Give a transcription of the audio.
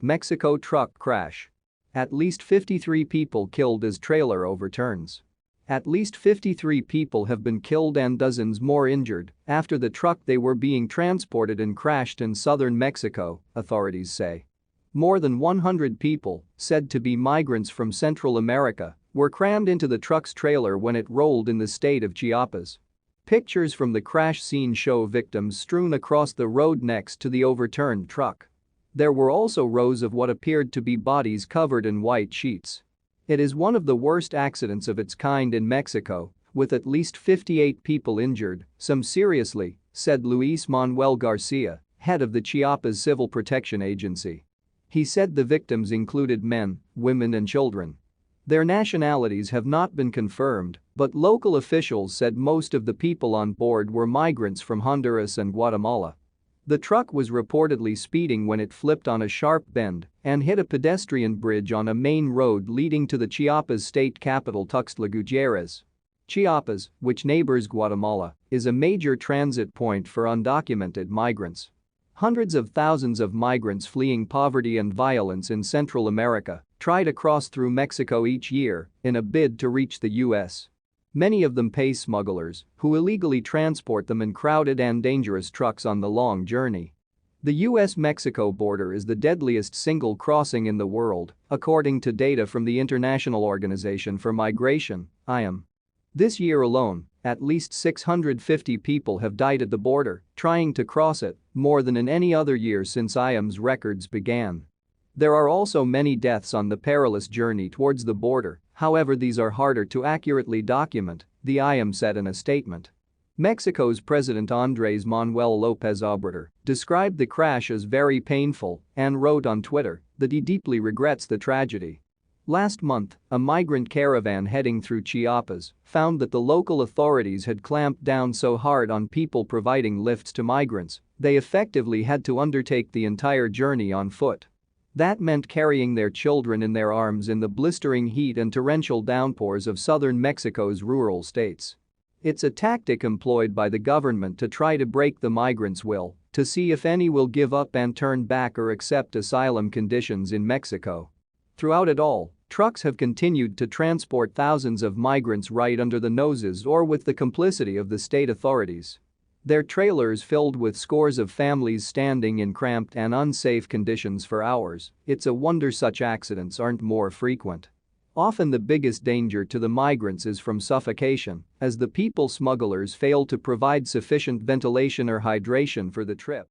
Mexico truck crash. At least 53 people killed as trailer overturns. At least 53 people have been killed and dozens more injured after the truck they were being transported in crashed in southern Mexico, authorities say. More than 100 people, said to be migrants from Central America, were crammed into the truck's trailer when it rolled in the state of Chiapas. Pictures from the crash scene show victims strewn across the road next to the overturned truck. There were also rows of what appeared to be bodies covered in white sheets. It is one of the worst accidents of its kind in Mexico, with at least 58 people injured, some seriously, said Luis Manuel Garcia, head of the Chiapas Civil Protection Agency. He said the victims included men, women and children. Their nationalities have not been confirmed, but local officials said most of the people on board were migrants from Honduras and Guatemala. The truck was reportedly speeding when it flipped on a sharp bend and hit a pedestrian bridge on a main road leading to the Chiapas state capital Tuxtla Gutiérrez. Chiapas, which neighbors Guatemala, is a major transit point for undocumented migrants. Hundreds of thousands of migrants fleeing poverty and violence in Central America try to cross through Mexico each year in a bid to reach the U.S. Many of them pay smugglers, who illegally transport them in crowded and dangerous trucks on the long journey. The U.S.-Mexico border is the deadliest single crossing in the world, according to data from the International Organization for Migration, IOM. This year alone, at least 650 people have died at the border trying to cross it, more than in any other year since IOM's records began. There are also many deaths on the perilous journey towards the border, however these are harder to accurately document, the IOM said in a statement. Mexico's President Andrés Manuel López Obrador described the crash as very painful and wrote on Twitter that he deeply regrets the tragedy. Last month, a migrant caravan heading through Chiapas found that the local authorities had clamped down so hard on people providing lifts to migrants, they effectively had to undertake the entire journey on foot. That meant carrying their children in their arms in the blistering heat and torrential downpours of southern Mexico's rural states. It's a tactic employed by the government to try to break the migrants' will, to see if any will give up and turn back or accept asylum conditions in Mexico. Throughout it all, trucks have continued to transport thousands of migrants right under the noses or with the complicity of the state authorities. Their trailers filled with scores of families standing in cramped and unsafe conditions for hours. It's a wonder such accidents aren't more frequent. Often the biggest danger to the migrants is from suffocation, as the people smugglers fail to provide sufficient ventilation or hydration for the trip.